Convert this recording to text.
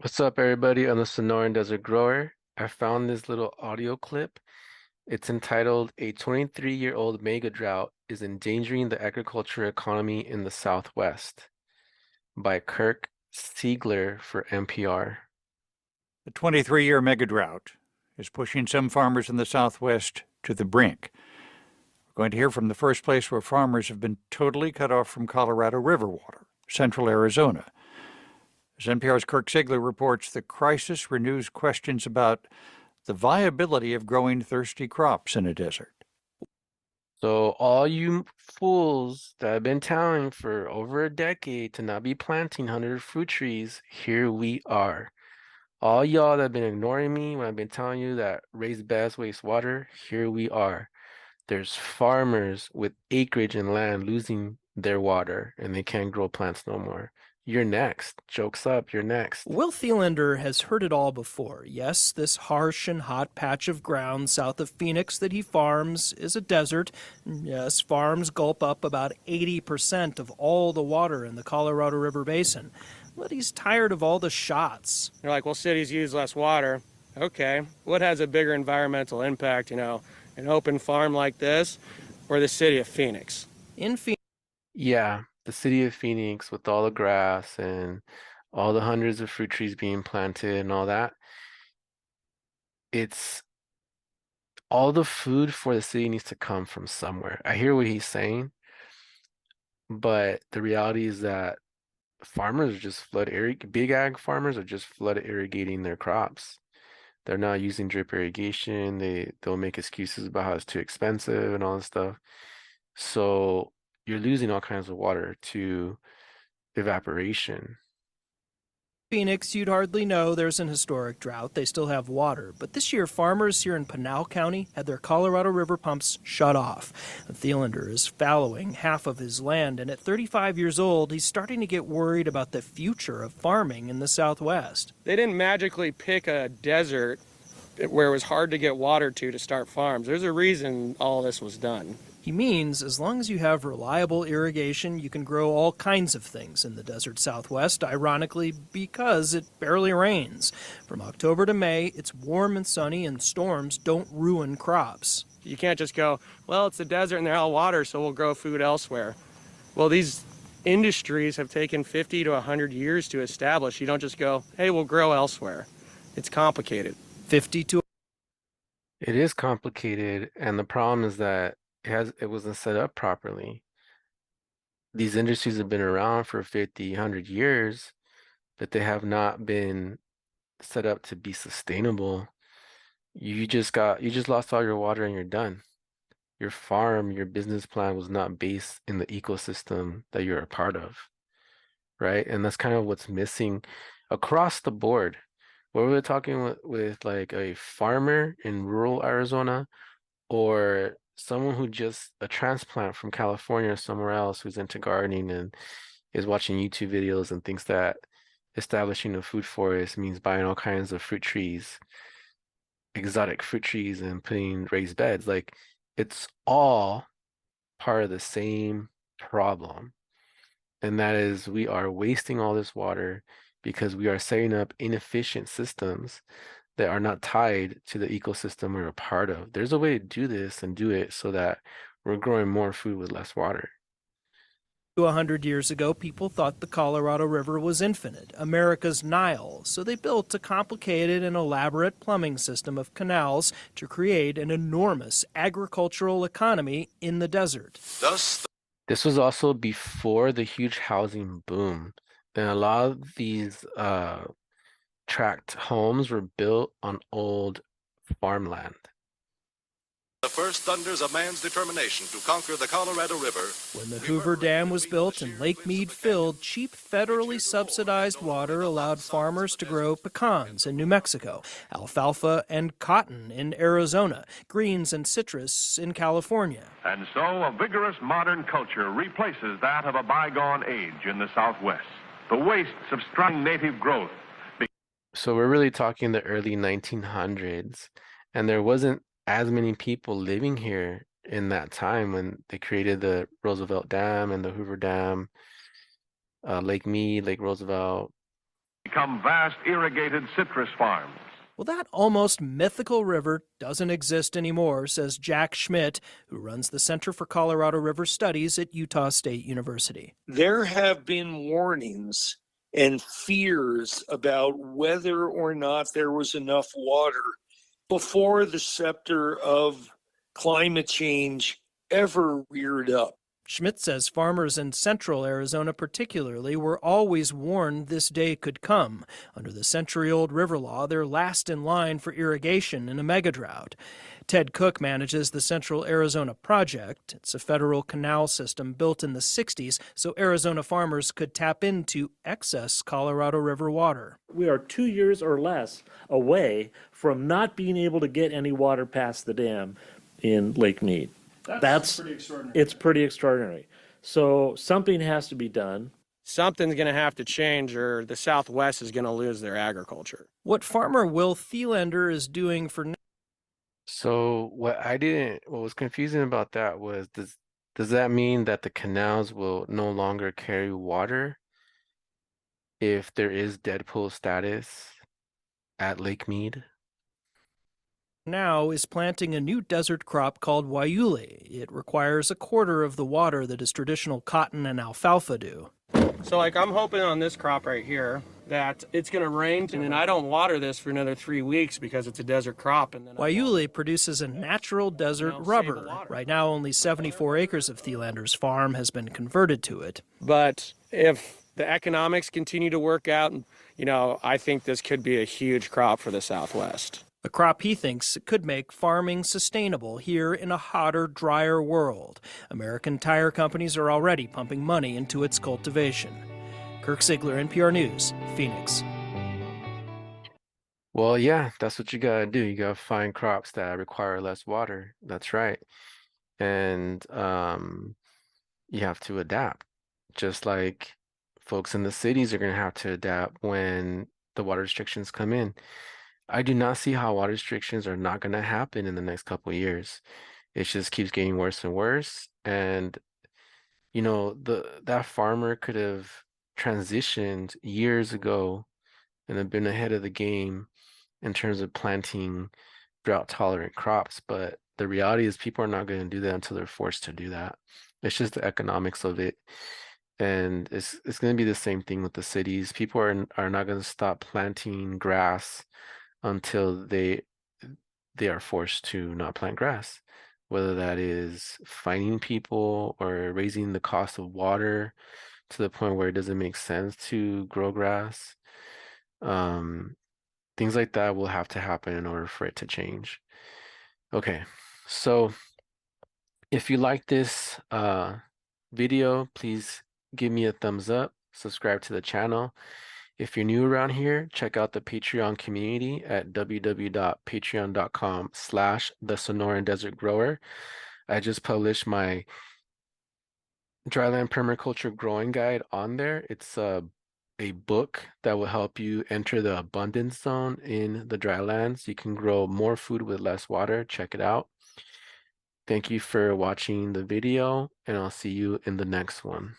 What's up, everybody? I'm the Sonoran Desert Grower. I found this little audio clip. It's entitled "A 23-Year-Old Megadrought is Endangering the Agriculture Economy in the Southwest" by Kirk Siegler for NPR. The 23-year megadrought is pushing some farmers in the Southwest to the brink. We're going to hear from the first place where farmers have been totally cut off from Colorado River water, central Arizona. As NPR's Kirk Siegler reports, the crisis renews questions about the viability of growing thirsty crops in a desert. So all you fools that have been telling for over a decade to not be planting 100 fruit trees, here we are. All y'all that have been ignoring me when I've been telling you that raised beds waste water, here we are. There's farmers with acreage and land losing their water and they can't grow plants no more. You're next. Joke's up, you're next. Will Thielander has heard it all before. Yes, this harsh and hot patch of ground south of Phoenix that he farms is a desert. Yes, farms gulp up about 80% of all the water in the Colorado River Basin. But he's tired of all the shots. They're like, well, cities use less water. Okay, what has a bigger environmental impact, an open farm like this or the city of Phoenix? In Phoenix, Yeah, the city of Phoenix with all the grass and all the hundreds of fruit trees being planted and all that. It's all the food for the city needs to come from somewhere. I hear what he's saying, but the reality is that farmers are just big ag farmers are just flood irrigating their crops. They're not using drip irrigation. They'll make excuses about how it's too expensive and all this stuff. So you're losing all kinds of water to evaporation. Phoenix, you'd hardly know there's an historic drought. They still have water. But this year, farmers here in Pinal County had their Colorado River pumps shut off. Thielander is fallowing half of his land, and at 35 years old, he's starting to get worried about the future of farming in the Southwest. They didn't magically pick a desert where it was hard to get water to start farms. There's a reason all this was done. He means as long as you have reliable irrigation, you can grow all kinds of things in the desert Southwest, ironically, because it barely rains. From October to May, it's warm and sunny, and storms don't ruin crops. You can't just go, well, it's a desert and they're all water, so we'll grow food elsewhere. Well, these industries have taken 50 to 100 years to establish. You don't just go, hey, we'll grow elsewhere. It's complicated. 50 to It is complicated, and the problem is that it wasn't set up properly. These industries have been around for 50, 100 years, but they have not been set up to be sustainable. You just lost all your water and you're done. Your farm, your business plan was not based in the ecosystem that you're a part of, right? And that's kind of what's missing across the board. Whether we're talking with like a farmer in rural Arizona or someone who just a transplant from California or somewhere else who's into gardening and is watching YouTube videos and thinks that establishing a food forest means buying all kinds of fruit trees, exotic fruit trees, and putting raised beds. Like it's all part of the same problem. And that is we are wasting all this water because we are setting up inefficient systems that are not tied to the ecosystem we're a part of. There's a way to do this and do it so that we're growing more food with less water. 100 years ago, people thought the Colorado River was infinite, America's Nile, so they built a complicated and elaborate plumbing system of canals to create an enormous agricultural economy in the desert. This was also before the huge housing boom. And a lot of these tract homes were built on old farmland. The first thunders of man's determination to conquer the Colorado River. When the Hoover Dam was built and Lake Mead filled, cheap federally subsidized water allowed farmers to grow pecans in New Mexico, alfalfa and cotton in Arizona, greens and citrus in California. And so a vigorous modern culture replaces that of a bygone age in the Southwest. The wastes of strong native growth. So we're really talking the early 1900s, and there wasn't as many people living here in that time when they created the Roosevelt Dam and the Hoover Dam, Lake Mead, Lake Roosevelt. become vast irrigated citrus farms. Well, that almost mythical river doesn't exist anymore, says Jack Schmidt, who runs the Center for Colorado River Studies at Utah State University. There have been warnings and fears about whether or not there was enough water before the scepter of climate change ever reared up. Schmidt says farmers in central Arizona particularly were always warned this day could come. Under the century-old river law, they're last in line for irrigation in a megadrought. Ted Cook manages the Central Arizona Project. It's a federal canal system built in the 60s so Arizona farmers could tap into excess Colorado River water. We are 2 years or less away from not being able to get any water past the dam in Lake Mead. That's pretty extraordinary. It's pretty extraordinary. So something has to be done. Something's going to have to change, or the Southwest is going to lose their agriculture. What farmer Will Thielander is doing for So what was confusing about that was, does that mean that the canals will no longer carry water if there is dead pool status at Lake Mead? now is planting a new desert crop called waiule. It requires a quarter of the water that his traditional cotton and alfalfa do. So like I'm hoping on this crop right here that it's going to rain, and then I don't water this for another 3 weeks because it's a desert crop. And then Waiule produces a natural desert rubber. Right now, only 74 acres of Thielander's farm has been converted to it. But if the economics continue to work out, I think this could be a huge crop for the Southwest. A crop he thinks could make farming sustainable here in a hotter, drier world. American tire companies are already pumping money into its cultivation. Kirk Ziegler, NPR News, Phoenix. Well, yeah, that's what you gotta do. You gotta find crops that require less water. That's right. And you have to adapt. Just like folks in the cities are gonna have to adapt when the water restrictions come in. I do not see how water restrictions are not going to happen in the next couple of years. It just keeps getting worse and worse. And that farmer could have transitioned years ago and have been ahead of the game in terms of planting drought-tolerant crops. But the reality is people are not going to do that until they're forced to do that. It's just the economics of it. And it's going to be the same thing with the cities. People are not going to stop planting grass until they are forced to not plant grass, whether that is fining people or raising the cost of water to the point where it doesn't make sense to grow grass. Things like that will have to happen in order for it to change. Okay, so if you like this video, please give me a thumbs up, subscribe to the channel. If you're new around here, check out the Patreon community at www.patreon.com/thesonoran-desert-grower. I just published my dryland permaculture growing guide on there. It's a book that will help you enter the abundance zone in the drylands. You can grow more food with less water. Check it out. Thank you for watching the video, and I'll see you in the next one.